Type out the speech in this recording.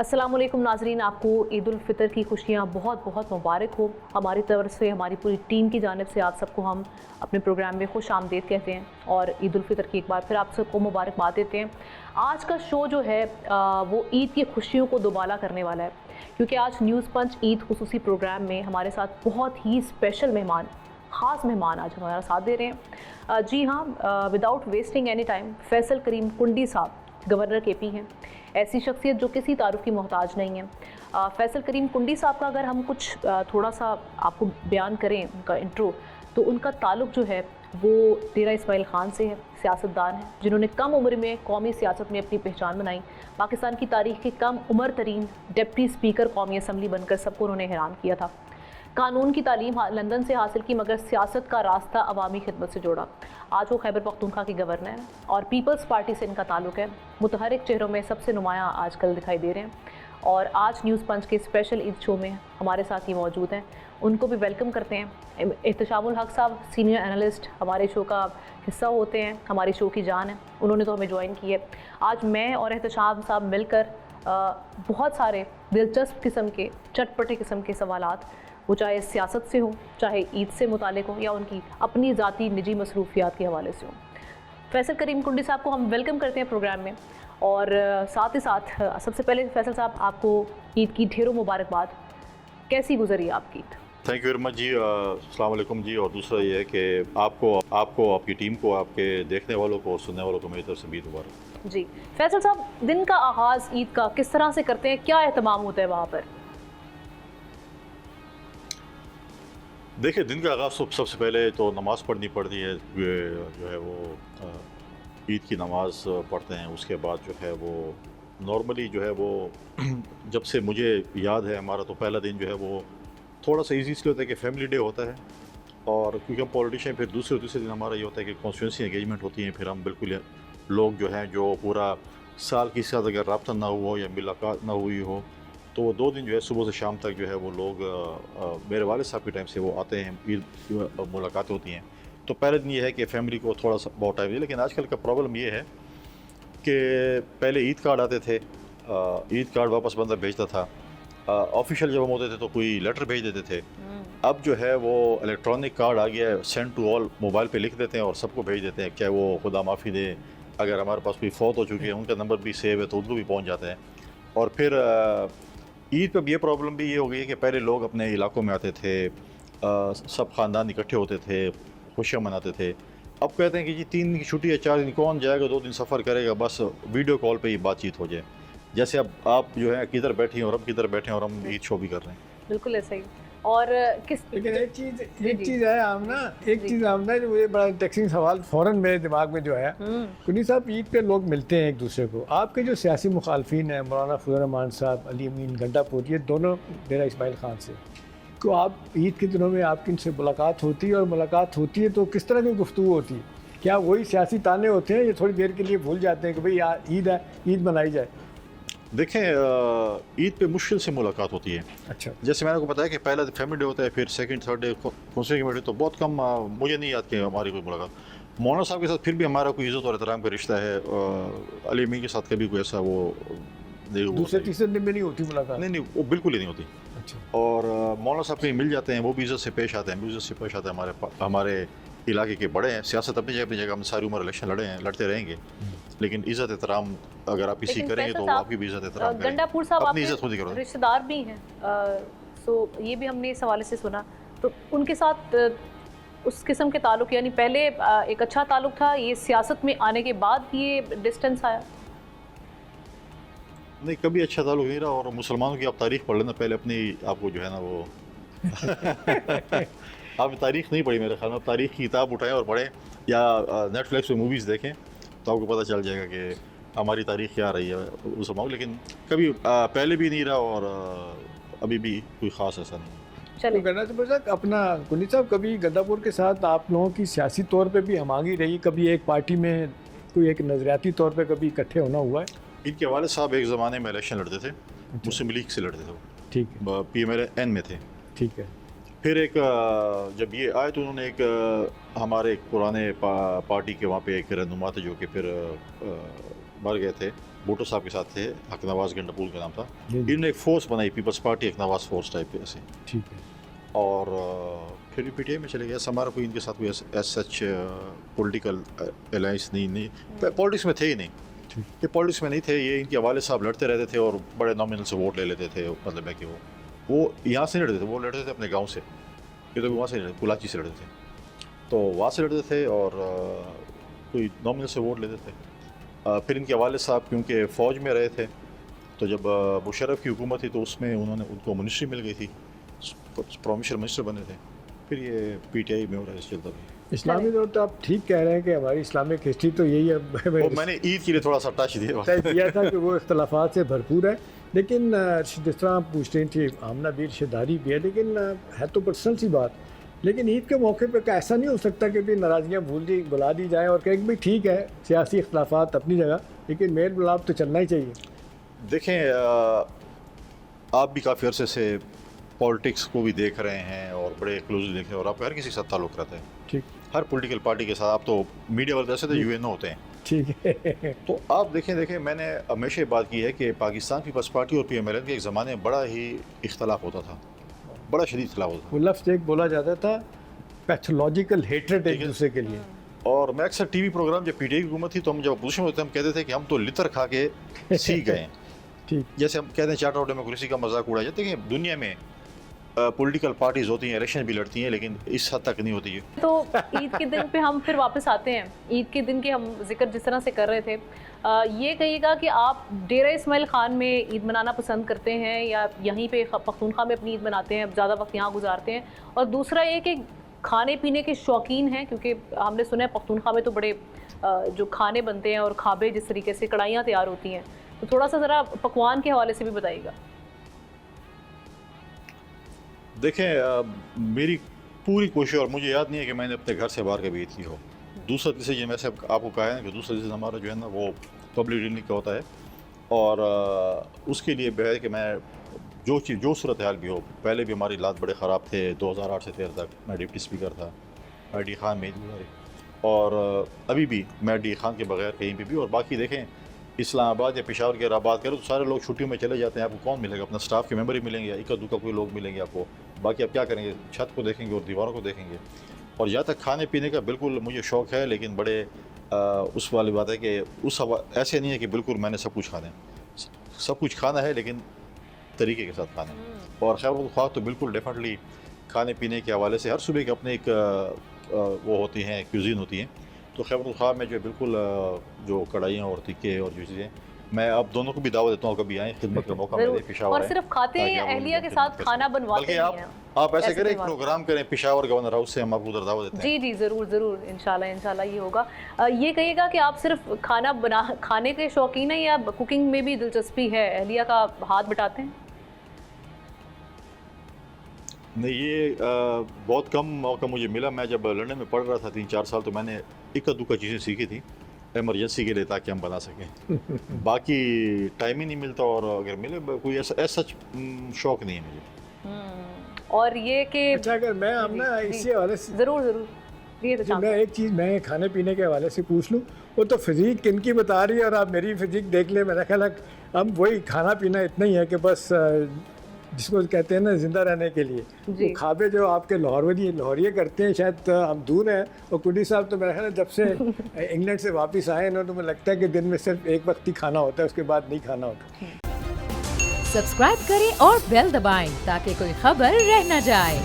अस्सलाम वालेकुम नाजरीन, आपको ईद उल फितर की खुशियाँ बहुत बहुत मुबारक हो। हमारी तरफ से, हमारी पूरी टीम की जानिब से आप सबको हम अपने प्रोग्राम में खुश आमदीद कहते हैं और ईद उल फितर की एक बार फिर आप सबको मुबारकबाद देते हैं। आज का शो जो है वो ईद की खुशियों को दोबाला करने वाला है, क्योंकि आज न्यूज़ पंच ईद खुसूसी प्रोग्राम में हमारे साथ बहुत ही स्पेशल मेहमान, ख़ास मेहमान आज हमारा साथ दे रहे हैं। जी हाँ, without wasting any time, Faisal Karim Kundi साहब गवर्नर केपी हैं। ऐसी शख्सियत जो किसी तारुफ की मोहताज नहीं है। फैसल करीम कुंडी साहब का अगर हम कुछ थोड़ा सा आपको बयान करें, उनका इंट्रो, तो उनका ताल्लुक़ जो है वो डेरा इस्माइल ख़ान से है। सियासतदान हैं जिन्होंने कम उम्र में कौमी सियासत में अपनी पहचान बनाई। पाकिस्तान की तारीख़ के कम उम्र तरीन डिप्टी स्पीकर कौमी असम्बली बनकर सबको उन्होंने हैरान किया था। कानून की तालीम लंदन से हासिल की, मगर सियासत का रास्ता अवामी खिदमत से जोड़ा। आज वो खैबर पख्तूनख्वा के गवर्नर हैं और पीपल्स पार्टी से इनका ताल्लुक़ है। मुतहरिक चेहरों में सबसे नुमायाँ आजकल दिखाई दे रहे हैं और आज न्यूज़ पंच के स्पेशल ईद शो में हमारे साथ ही मौजूद हैं। उनको भी वेलकम करते हैं। एहतशामुल हक साहब सीनियर एनालिस्ट हमारे शो का हिस्सा होते हैं, हमारी शो की जान है। उन्होंने तो हमें ज्वाइन की है। आज मैं और एहतशाम साहब मिलकर बहुत सारे दिलचस्प किस्म के, चटपटे किस्म के सवालात, वो चाहे सियासत से हो, चाहे ईद से मुतालिक हो, या उनकी अपनी ज़ाती निजी मसरूफियात के हवाले से हो। फैसल करीम कुंडी साहब को हम वेलकम करते हैं प्रोग्राम में। और साथ ही साथ सबसे पहले फैसल साहब, आपको ईद की ढेरों मुबारकबाद। कैसी गुजरी आपकी Eid? Thank you very much जी। अस्सलाम वालेकुम जी। और दूसरा ये है कि आपको आपकी टीम को, आपके देखने वालों को और सुनने वालों को मेरी तरफ से ईद मुबारक जी। फैसल साहब, दिन का आगाज़ ईद का किस तरह से करते हैं, क्या एहतमाम होता है वहाँ पर? देखिए, दिन का आगाज़ सबसे पहले तो नमाज़ पढ़नी पड़ती है, जो है वो ईद की नमाज़ पढ़ते हैं। उसके बाद जो है वो नॉर्मली जो है वो जब से मुझे याद है, हमारा तो पहला दिन जो है वो थोड़ा सा ईजी इसलिए होता है कि फैमिली डे होता है, और क्योंकि हम पॉलिटिशियन, फिर दूसरे दिन हमारा ये होता है कि कॉन्स्टिट्यूंसी एंगेजमेंट होती है। फिर हम बिल्कुल लोग जो हैं, जो पूरा साल के साथ अगर रब्ता ना हुआ हो या मुलाकात ना हुई हो, तो वो 2 दिन जो है सुबह से शाम तक जो है वो लोग मेरे वालिद साहब के टाइम से वो आते हैं, ईद मुलाकातें होती हैं। तो पहले दिन ये है कि फ़ैमिली को थोड़ा सा बहुत टाइम है। लेकिन आजकल का प्रॉब्लम ये है कि पहले ईद कार्ड आते थे, ईद कार्ड वापस बंदा भेजता था। ऑफिशियल जब हम होते थे तो कोई लेटर भेज देते थे। अब जो है वो इलेक्ट्रॉनिक कार्ड आ गया है, सेंड टू ऑल, मोबाइल पे लिख देते हैं और सबको भेज देते हैं। क्या वो खुदा माफ़ी दे, अगर हमारे पास कोई फौत हो चुकी है, उनका नंबर भी सेव है तो उनको भी पहुंच जाते हैं। और फिर ईद पे ये प्रॉब्लम भी ये हो गई है कि पहले लोग अपने इलाकों में आते थे, सब ख़ानदान इकट्ठे होते थे, खुशियाँ मनाते थे। अब कहते हैं कि जी 3 दिन की छुट्टी है, 4 दिन कौन जाएगा, 2 दिन सफ़र करेगा, बस वीडियो कॉल पे ही बातचीत हो जाए। जैसे अब आप जो है किधर बैठी हैं और हम किधर बैठे हैं और हम ईद शो भी कर रहे हैं। बिल्कुल ऐसा ही। और लेकिन एक चीज़ है आमना, जो मुझे बड़ा इंटरेस्टिंग सवाल फ़ौरन मेरे दिमाग में जो है, कुनी साहब, ईद पे लोग मिलते हैं एक दूसरे को। आपके जो सियासी मुखालफिन हैं, मौलाना फजल रहमान साहब, अली अमीन गंडापुर, ये दोनों डेरा इस्माइल ख़ान से, तो आप ईद के दिनों में आपकी इनसे मुलाकात होती है, और मुलाकात होती है तो किस तरह की गुफ्तगू होती है? क्या वही सियासी ताने होते हैं, ये थोड़ी देर के लिए भूल जाते हैं कि भाई यार ईद है, ईद मनाई जाए? देखें, ईद पे मुश्किल से मुलाकात होती है। अच्छा, जैसे मैंने को बताया कि पहला फैमिली डे होता है, फिर second third day constituency day, तो बहुत कम, मुझे नहीं याद कि हमारी कोई मुलाकात। मौलाना साहब के साथ फिर भी हमारा कोई इज़्ज़त और एहतराम का रिश्ता है। अली अमीन के साथ कभी कोई ऐसा वो नहीं हुआ। दूसरे तीसरे दिन में नहीं होती मुलाकात? नहीं, वो बिल्कुल ही नहीं होती। अच्छा। और मौलाना साहब कहीं मिल जाते हैं, वो भी इज़्ज़त से पेश आते हैं, भी इज़्ज़त से पेश आते हैं। हमारे इलाके के बड़े हैं, सियासत अपनी जगह, हम सारी उम्र इलेक्शन लड़ते रहेंगे, लेकिन इज़्ज़त एहतराम अगर आप इसी करेंगे तो आपकी भी इज़्ज़त एहतराम करेंगे। गंडापुर साहब अपनी इज़्ज़त खुद ही करो। रिश्तेदार भी हैं, सो ये भी हमने इस हवाले से सुना, तो उनके साथ उस किस्म के ताल्लुक़, यानी पहले एक अच्छा ताल्लुक़ था, ये सियासत में आने के बाद ये डिस्टेंस आया? नहीं, कभी अच्छा ताल्लुक़ नहीं रहा। और मुसलमानों की आप तारीख़ पढ़ लेना पहले अपनी, आपको जो है ना वो आपने तारीख़ नहीं पढ़ी मेरे ख्याल में। तारीख़ की किताब उठाएं और पढ़ें, या नेटफ्लिक्स पे मूवीज़ देखें, तो आपको पता चल जाएगा कि हमारी तारीख़ क्या रही है मुसलमानों। लेकिन कभी पहले भी नहीं रहा और अभी भी कोई ख़ास ऐसा नहीं। तो गंडापुर साहब, अपना कुनी साहब, कभी गंडापुर के साथ आप लोगों की सियासी तौर पे भी हमागी रही? कभी एक पार्टी में कोई एक नज़रियाती तौर पे कभी इकट्ठे होना हुआ है? इनके वालिद साहब एक ज़माने में इलेक्शन लड़ते थे, मुस्लिम लीग से लड़ते थे वो। ठीक है, PMLN में थे। ठीक है। फिर एक जब ये आए तो उन्होंने एक हमारे एक पुराने पार्टी के वहाँ पे एक रहनुमा थे जो कि फिर मर गए थे, भुट्टो साहब के साथ थे, हक नवाज गंडापुर का नाम था। जी। इन्होंने एक फोर्स बनाई, पीपल्स पार्टी हक नवाज फोर्स टाइप के ऐसे, ठीक है। और फिर पीटीआई में चले गए। हमारा कोई इनके साथ कोई एज सच पॉलिटिकल अलायंस नहीं, पॉलिटिक्स में थे ही नहीं, ठीक। ये पॉलिटिक्स में नहीं थे। ये इनके वाले साहब लड़ते रहते थे और बड़े नॉमिनल से वोट ले लेते थे। मतलब है कि वो यहाँ से नहीं लड़ते थे, वो लड़ते थे अपने गांव से। ये तो वहाँ से कुलाची से लड़ते थे, तो वहाँ से लड़ते थे और कोई नॉमिनल से वोट लेते थे। फिर इनके वाले साहब क्योंकि फ़ौज में रहे थे, तो जब मुशर्रफ की हुकूमत थी तो उसमें उनको मिनिस्ट्री मिल गई थी, प्रोविंशियल मिनिस्टर बने थे। फिर ये पीटीआई में हो रहा है चलता था। इस्लामी तौर तो आप ठीक कह रहे हैं कि हमारी इस्लामिक हिस्ट्री तो यही है। और मैंने ईद के लिए थोड़ा सा टच दिया था कि वो इख्तलाफात से भरपूर है, लेकिन जिस तरह आप पूछ रही थी आमना भी रिश्तेदारी भी है, लेकिन है तो पर्सनल सी बात। लेकिन ईद के मौके पे ऐसा नहीं हो सकता कि भी नाराज़गियाँ बुला दी जाए और कहें भी ठीक है सियासी इख्तलाफात अपनी जगह, लेकिन मेल मिलाप तो चलना ही चाहिए। देखें, आप भी काफ़ी अरसे से पॉलिटिक्स को भी देख रहे हैं और बड़े क्लोजली देख रहे हैं, और आपका हर किसी के साथ ताल्लुक़ रहता है, ठीक। हर पॉलिटिकल पार्टी के साथ। आप तो मीडिया वाले जैसे तो यूएनओ होते हैं, ठीक है। तो आप देखें मैंने हमेशा बात की है कि पाकिस्तान पीपल्स पार्टी और पीएमएलएन के एक ज़माने में बड़ा ही इख्तलाफ होता था, बड़ा शदीद इख्तलाफ होता वो लफ्ज़ एक बोला जाता था पैथोलॉजिकल हेट्रेड एक दूसरे के लिए। था। और मैं अक्सर टीवी प्रोग्राम जब पीटीआई की हुकूमत थी तो हम जब अपोजिशन होते हम कहते थे कि हम तो लितर खा के सीख गए हैं। ठीक। जैसे हम कहते हैं चार्टर ऑफ डेमोक्रेसी का मजाक उड़ाया जाता है कि दुनिया में पॉलिटिकल पार्टीज होती हैं, इलेक्शन भी लड़ती हैं, लेकिन इस हद तक नहीं होती है। तो ईद के दिन पे हम फिर वापस आते हैं। ईद के दिन के हम जिक्र जिस तरह से कर रहे थे, ये कहिएगा कि आप डेरा इस्माइल ख़ान में ईद मनाना पसंद करते हैं या यहीं पे पख्तूनख्वा में अपनी ईद मनाते हैं, ज़्यादा वक्त यहाँ गुजारते हैं? और दूसरा ये कि खाने पीने के शौकीन हैं, क्योंकि हमने सुना है पख्तूनख्वा में तो बड़े जो खाने बनते हैं और खाबे जिस तरीके से कढ़ाइयाँ तैयार होती हैं, तो थोड़ा सा ज़रा पकवान के हवाले से भी बताइएगा। देखें, मेरी पूरी कोशिश, और मुझे याद नहीं है कि मैंने अपने घर से बाहर कभी ईद की हो। दूसरा डिसीजन वैसे आपको कहा है कि दूसरा डिसीजन हमारा जो है ना वो पब्लिक डिनर का होता है, और उसके लिए बेहद कि मैं जो सूरत हाल भी हो, पहले भी हमारी हालात बड़े ख़राब थे। 2008 से 13 तक मैं डिप्टी स्पीकर था, मैं डी खान में ईद गुजारी, और अभी भी मैं डी खान के बगैर कहीं पे भी। और बाकी देखें, इस्लामाबाद या पेशावर की अगर आप बात करें तो सारे लोग छुट्टियों में चले जाते हैं, आपको कौन मिलेगा? अपना स्टाफ के मेंबर ही मिलेंगे या इक्का दुक्का कोई लोग मिलेंगे आपको। बाकी आप क्या करेंगे? छत को देखेंगे और दीवारों को देखेंगे। और यहाँ तक खाने पीने का बिल्कुल मुझे शौक़ है, लेकिन बड़े उस वाली बात है कि ऐसे नहीं है कि बिल्कुल मैंने सब कुछ खाना है, सब कुछ खाना है लेकिन तरीके के साथ खाना है। और खैर ख्वाह तो बिल्कुल डेफिनेटली खाने पीने के हवाले से हर सुबह के अपने एक वो होती हैं, क्यूजीन होती हैं। तो खैबर ख्वाह में जो है बिल्कुल जो कढ़ाइयाँ और टिक्के और जो चीज़ें, मैं आप दोनों को भी दावत देता हूँ, कभी आएँ, खिदमत का मौका मिले पेशावर। और सिर्फ खाते हैं या अहलिया के साथ खाना बनवाते हैं? आप ऐसे करें, एक प्रोग्राम करें पेशावर गवर्नर हाउस से, हम आपको उधर दावत देते हैं। जी ज़रूर इंशाल्लाह ये होगा। ये कहिएगा कि आप सिर्फ खाने के शौकीन हैं या कुकिंग में भी दिलचस्पी है? अहलिया का हाथ बटाते हैं? नहीं, ये बहुत कम मौका मुझे मिला। मैं जब लंदन में पढ़ रहा था 3-4 साल, तो मैंने इक्का दुक्का चीज़ें सीखी थी एमरजेंसी के लिए, ताकि हम बना सकें। बाकी टाइम ही नहीं मिलता, और अगर मिले कोई ऐसा सच शौक़ नहीं है मुझे। और ये कि अच्छा, अगर मैं हम ना इसी हवाले से ज़रूर ये तो मैं एक चीज़ मैं खाने पीने के हवाले से पूछ लूँ, वो तो फिज़ीक किनकी बता रही है और आप मेरी फिज़ीक देख ले। मेरा ख्याल है हम वही खाना पीना इतना ही है कि बस जिसको कहते हैं ना ज़िंदा रहने के लिए, वो खाबे जो आपके लाहौरिये करते हैं, शायद हम दूर हैं। और कुडी साहब तो मेरा ख्याल है जब से इंग्लैंड से वापस आए ना, तो मुझे लगता है कि दिन में सिर्फ एक वक्त ही खाना होता है, उसके बाद नहीं खाना होता। सब्सक्राइब करें और बेल दबाएं ताकि कोई खबर रह न जाए।